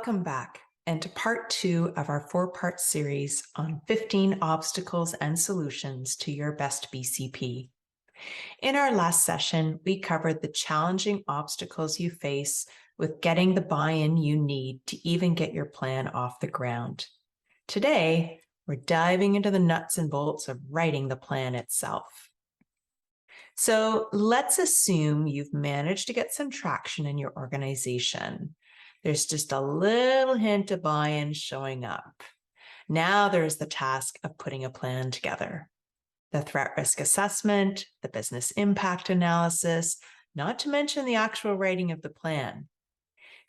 Welcome back and to part 2 of our 4-part series on 15 obstacles and solutions to your best BCP. In our last session, we covered the challenging obstacles you face with getting the buy-in you need to even get your plan off the ground. Today, we're diving into the nuts and bolts of writing the plan itself. So let's assume you've managed to get some traction in your organization. There's just a little hint of buy-in showing up. Now there's the task of putting a plan together. The threat risk assessment, the business impact analysis, not to mention the actual writing of the plan.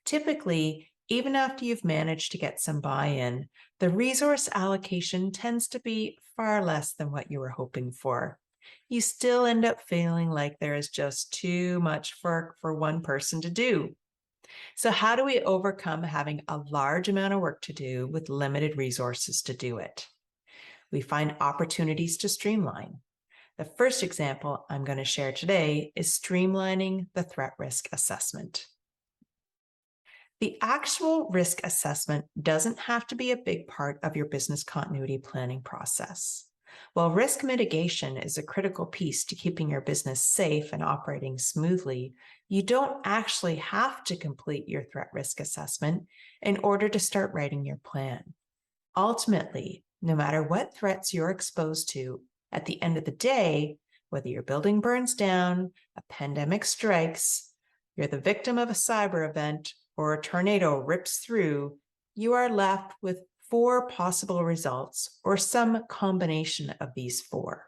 Typically, even after you've managed to get some buy-in, the resource allocation tends to be far less than what you were hoping for. You still end up feeling like there is just too much work for one person to do. So how do we overcome having a large amount of work to do with limited resources to do it? We find opportunities to streamline. The first example I'm going to share today is streamlining the threat risk assessment. The actual risk assessment doesn't have to be a big part of your business continuity planning process. While risk mitigation is a critical piece to keeping your business safe and operating smoothly, you don't actually have to complete your threat risk assessment in order to start writing your plan. Ultimately, no matter what threats you're exposed to, at the end of the day, whether your building burns down, a pandemic strikes, you're the victim of a cyber event, or a tornado rips through, you are left with 4 possible results, or some combination of these 4.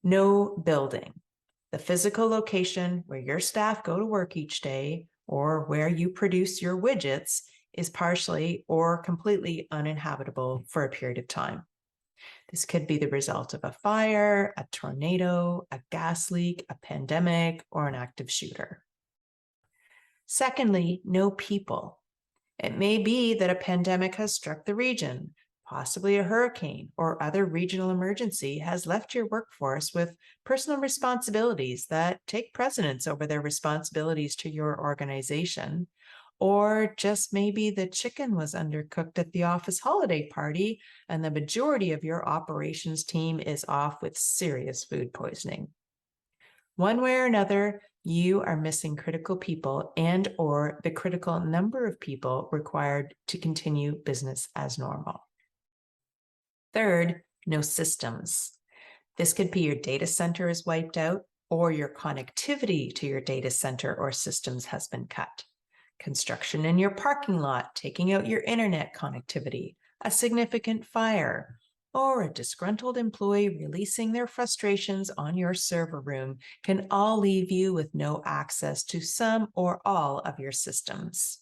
No building, the physical location where your staff go to work each day or where you produce your widgets is partially or completely uninhabitable for a period of time. This could be the result of a fire, a tornado, a gas leak, a pandemic, or an active shooter. Secondly, no people. It may be that a pandemic has struck the region, possibly a hurricane or other regional emergency has left your workforce with personal responsibilities that take precedence over their responsibilities to your organization, or just maybe the chicken was undercooked at the office holiday party and the majority of your operations team is off with serious food poisoning. One way or another, you are missing critical people and or the critical number of people required to continue business as normal. Third, no systems. This could be your data center is wiped out or your connectivity to your data center or systems has been cut. Construction in your parking lot, taking out your internet connectivity, a significant fire, or a disgruntled employee releasing their frustrations on your server room can all leave you with no access to some or all of your systems.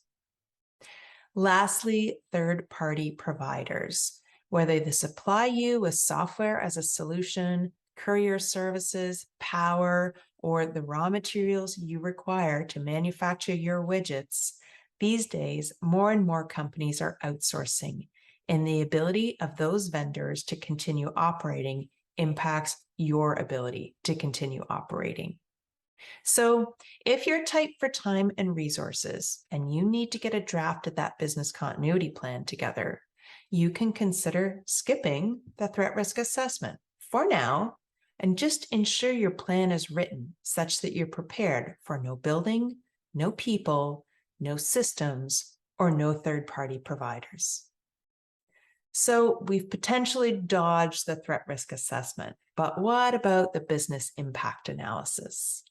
Lastly, third-party providers, whether they supply you with software as a solution, courier services, power, or the raw materials you require to manufacture your widgets. These days, more and more companies are outsourcing, and the ability of those vendors to continue operating impacts your ability to continue operating. So if you're tight for time and resources, and you need to get a draft of that business continuity plan together, you can consider skipping the threat risk assessment for now, and just ensure your plan is written such that you're prepared for no building, no people, no systems, or no third-party providers. So we've potentially dodged the threat risk assessment, but what about the business impact analysis?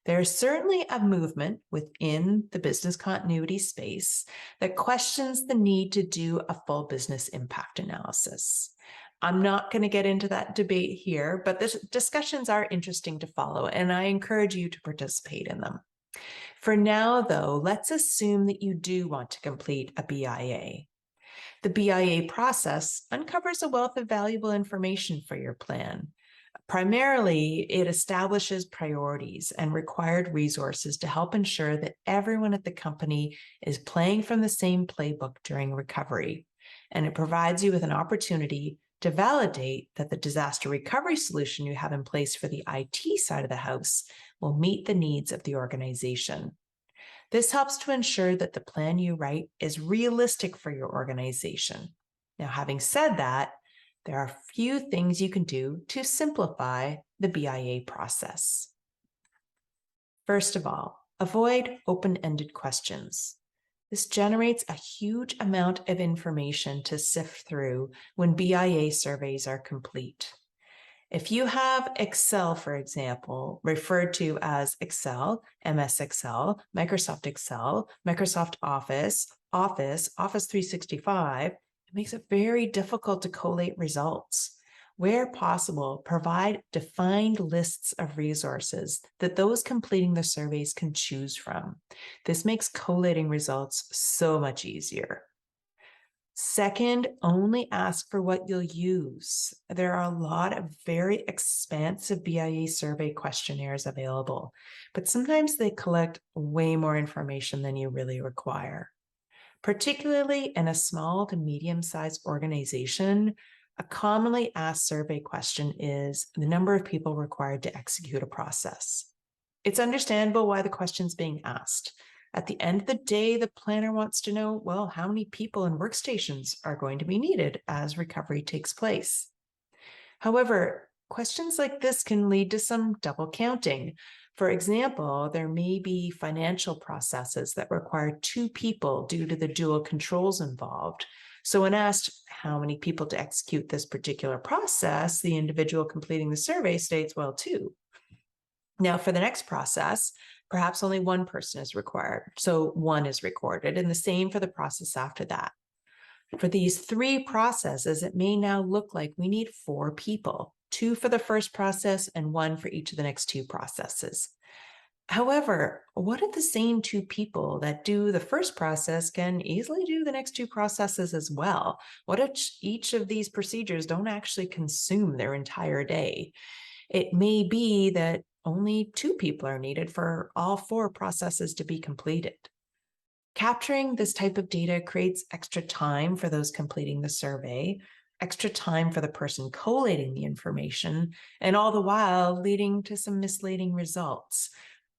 There's certainly a movement within the business continuity space that questions the need to do a full business impact analysis. I'm not going to get into that debate here, but the discussions are interesting to follow, and I encourage you to participate in them. For now, though, let's assume that you do want to complete a BIA. The BIA process uncovers a wealth of valuable information for your plan. Primarily, it establishes priorities and required resources to help ensure that everyone at the company is playing from the same playbook during recovery, and it provides you with an opportunity to validate that the disaster recovery solution you have in place for the IT side of the house will meet the needs of the organization. This helps to ensure that the plan you write is realistic for your organization. Now, having said that, there are a few things you can do to simplify the BIA process. First of all, avoid open-ended questions. This generates a huge amount of information to sift through when BIA surveys are complete. If you have Excel, for example, referred to as Excel, MS Excel, Microsoft Excel, Microsoft Office, Office 365, it makes it very difficult to collate results. Where possible, provide defined lists of resources that those completing the surveys can choose from. This makes collating results so much easier. Second, only ask for what you'll use. There are a lot of very expansive BIA survey questionnaires available, but sometimes they collect way more information than you really require. Particularly in a small to medium-sized organization, a commonly asked survey question is the number of people required to execute a process. It's understandable why the question's being asked. At the end of the day, the planner wants to know, well, how many people and workstations are going to be needed as recovery takes place. However, questions like this can lead to some double counting. For example, there may be financial processes that require 2 people due to the dual controls involved. So when asked how many people to execute this particular process, the individual completing the survey states, well, 2. Now, for the next process, perhaps only 1 person is required, so 1 is recorded, and the same for the process after that. For these 3 processes, it may now look like we need 4 people, 2 for the first process and 1 for each of the next 2 processes. However, what if the same 2 people that do the first process can easily do the next 2 processes as well? What if each of these procedures don't actually consume their entire day? It may be that only 2 people are needed for all 4 processes to be completed. Capturing this type of data creates extra time for those completing the survey, extra time for the person collating the information, and all the while leading to some misleading results.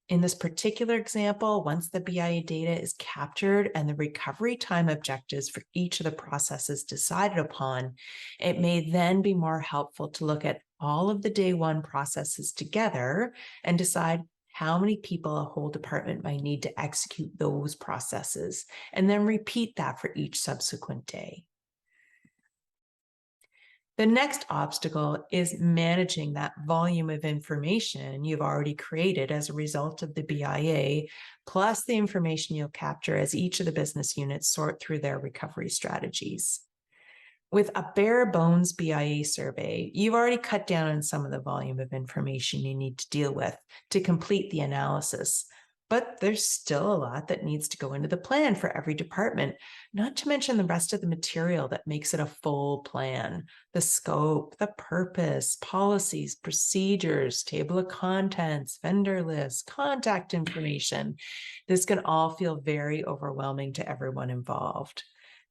In this particular example, once the BIA data is captured and the recovery time objectives for each of the processes decided upon, it may then be more helpful to look at all of the day 1 processes together and decide how many people a whole department might need to execute those processes, and then repeat that for each subsequent day. The next obstacle is managing that volume of information you've already created as a result of the BIA, plus the information you'll capture as each of the business units sort through their recovery strategies. With a bare bones BIA survey, you've already cut down on some of the volume of information you need to deal with to complete the analysis. But there's still a lot that needs to go into the plan for every department, not to mention the rest of the material that makes it a full plan. The scope, the purpose, policies, procedures, table of contents, vendor lists, contact information. This can all feel very overwhelming to everyone involved.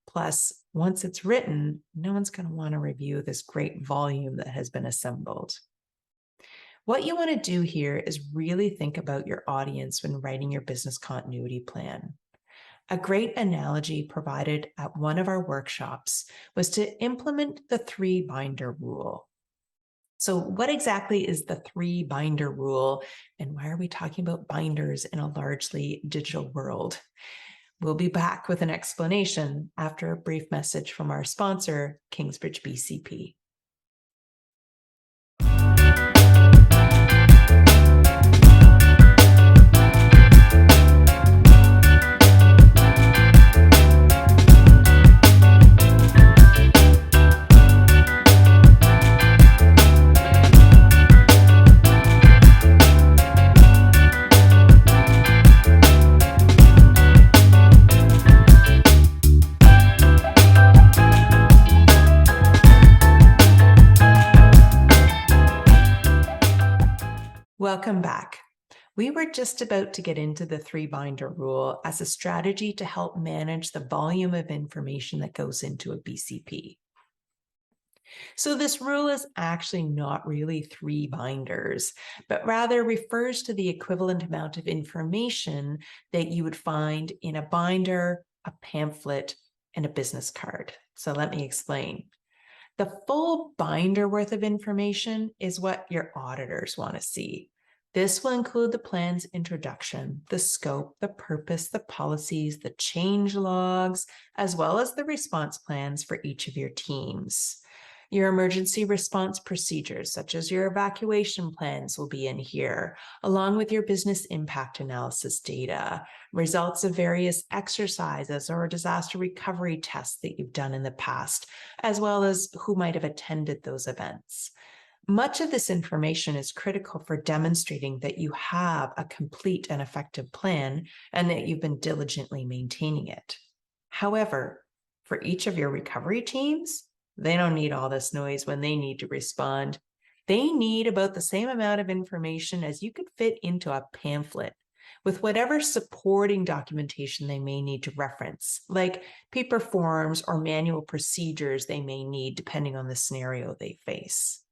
Plus, once it's written, no one's going to want to review this great volume that has been assembled. What you want to do here is really think about your audience when writing your business continuity plan. A great analogy provided at one of our workshops was to implement the 3-binder rule. So what exactly is the 3-binder rule, and why are we talking about binders in a largely digital world? We'll be back with an explanation after a brief message from our sponsor, Kingsbridge BCP. Welcome back. We were just about to get into the 3-binder rule as a strategy to help manage the volume of information that goes into a BCP. So this rule is actually not really 3 binders, but rather refers to the equivalent amount of information that you would find in a binder, a pamphlet, and a business card. So let me explain. The full binder worth of information is what your auditors want to see. This will include the plan's introduction, the scope, the purpose, the policies, the change logs, as well as the response plans for each of your teams. Your emergency response procedures, such as your evacuation plans, will be in here, along with your business impact analysis data, results of various exercises or disaster recovery tests that you've done in the past, as well as who might have attended those events. Much of this information is critical for demonstrating that you have a complete and effective plan and that you've been diligently maintaining it. However, for each of your recovery teams, they don't need all this noise when they need to respond. They need about the same amount of information as you could fit into a pamphlet, with whatever supporting documentation they may need to reference, like paper forms or manual procedures they may need depending on the scenario they face.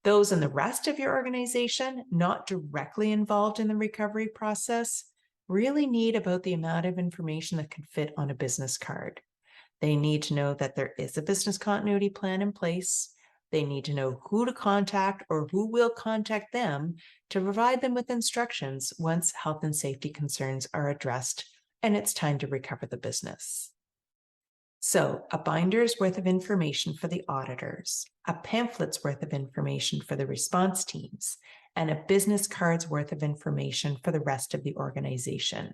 Those in the rest of your organization, not directly involved in the recovery process, really need about the amount of information that can fit on a business card. They need to know that there is a business continuity plan in place. They need to know who to contact or who will contact them to provide them with instructions once health and safety concerns are addressed and it's time to recover the business. So a binder's worth of information for the auditors, a pamphlet's worth of information for the response teams, and a business card's worth of information for the rest of the organization.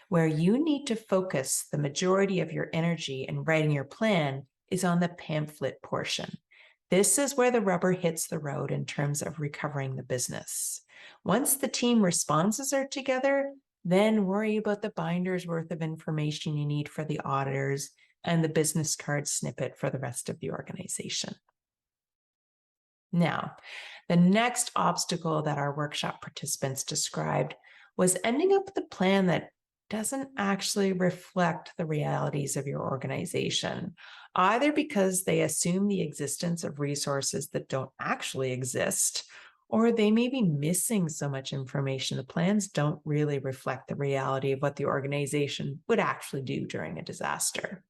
Where you need to focus the majority of your energy in writing your plan is on the pamphlet portion. This is where the rubber hits the road in terms of recovering the business. Once the team responses are together, then worry about the binder's worth of information you need for the auditors and the business card snippet for the rest of the organization. Now, the next obstacle that our workshop participants described was ending up with a plan that doesn't actually reflect the realities of your organization, either because they assume the existence of resources that don't actually exist, or they may be missing so much information. The plans don't really reflect the reality of what the organization would actually do during a disaster.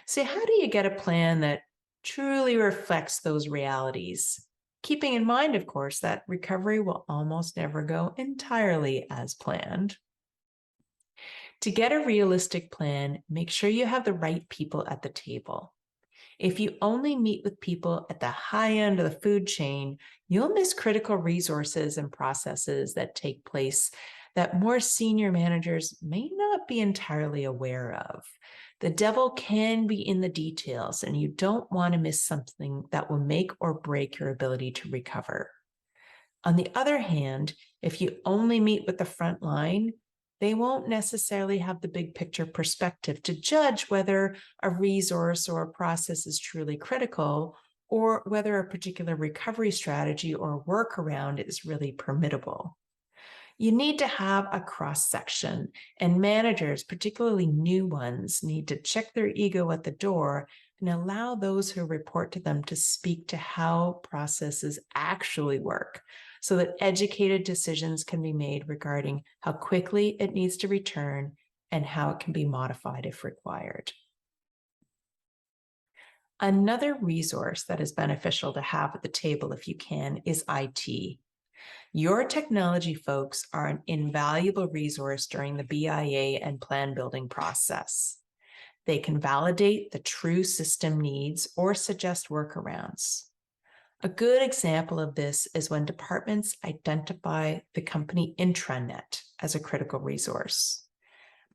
So how do you get a plan that truly reflects those realities? Keeping in mind, of course, that recovery will almost never go entirely as planned. To get a realistic plan, make sure you have the right people at the table. If you only meet with people at the high end of the food chain, you'll miss critical resources and processes that take place that more senior managers may not be entirely aware of. The devil can be in the details, and you don't want to miss something that will make or break your ability to recover. On the other hand, if you only meet with the front line, they won't necessarily have the big picture perspective to judge whether a resource or a process is truly critical or whether a particular recovery strategy or workaround is really permittable. You need to have a cross-section, and managers, particularly new ones, need to check their ego at the door and allow those who report to them to speak to how processes actually work, so that educated decisions can be made regarding how quickly it needs to return and how it can be modified if required. Another resource that is beneficial to have at the table if you can is IT. Your technology folks are an invaluable resource during the BIA and plan building process. They can validate the true system needs or suggest workarounds. A good example of this is when departments identify the company intranet as a critical resource.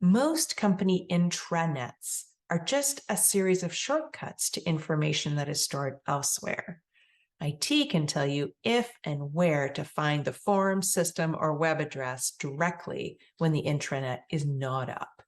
Most company intranets are just a series of shortcuts to information that is stored elsewhere. IT can tell you if and where to find the form, system, or web address directly when the intranet is not up.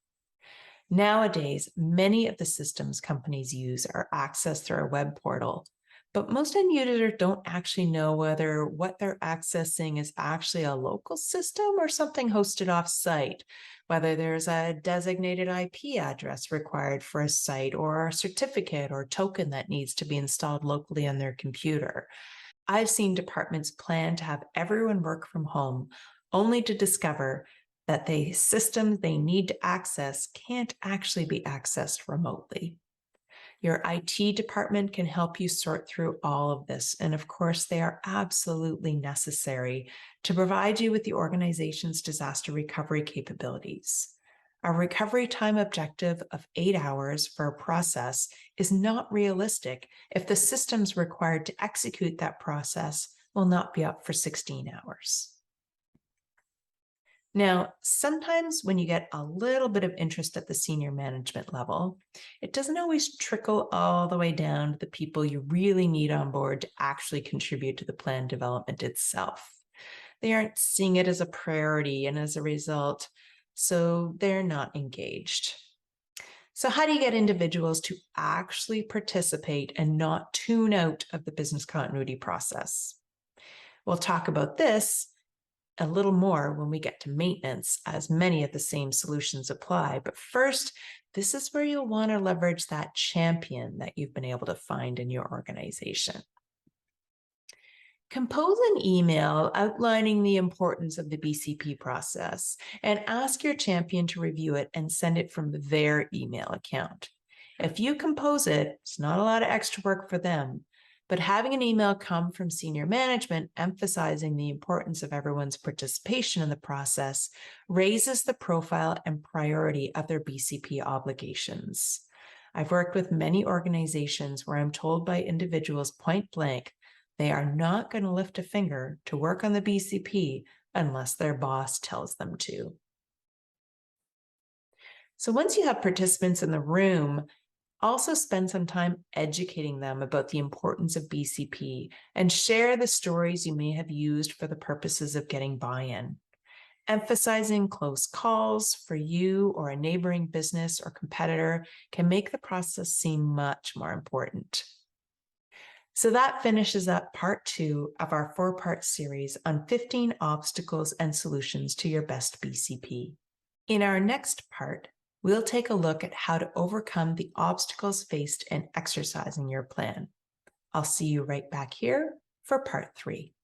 Nowadays, many of the systems companies use are accessed through a web portal, But most end users don't actually know whether what they're accessing is actually a local system or something hosted off-site, whether there's a designated IP address required for a site or a certificate or token that needs to be installed locally on their computer. I've seen departments plan to have everyone work from home only to discover that the systems they need to access can't actually be accessed remotely. Your IT department can help you sort through all of this. And of course, they are absolutely necessary to provide you with the organization's disaster recovery capabilities. A recovery time objective of 8 hours for a process is not realistic if the systems required to execute that process will not be up for 16 hours. Now, sometimes when you get a little bit of interest at the senior management level, it doesn't always trickle all the way down to the people you really need on board to actually contribute to the plan development itself. They aren't seeing it as a priority, and as a result, so they're not engaged. So, how do you get individuals to actually participate and not tune out of the business continuity process? We'll talk about this a little more when we get to maintenance, as many of the same solutions apply. But first, this is where you'll want to leverage that champion that you've been able to find in your organization. Compose an email outlining the importance of the BCP process and ask your champion to review it and send it from their email account. If you compose it, it's not a lot of extra work for them, but having an email come from senior management emphasizing the importance of everyone's participation in the process raises the profile and priority of their BCP obligations. I've worked with many organizations where I'm told by individuals point blank they are not going to lift a finger to work on the BCP unless their boss tells them to. So once you have participants in the room, also spend some time educating them about the importance of BCP and share the stories you may have used for the purposes of getting buy-in. Emphasizing close calls for you or a neighboring business or competitor can make the process seem much more important. So that finishes up part 2 of our 4-part series on 15 obstacles and solutions to your best BCP. In our next part, we'll take a look at how to overcome the obstacles faced in exercising your plan. I'll see you right back here for part 3.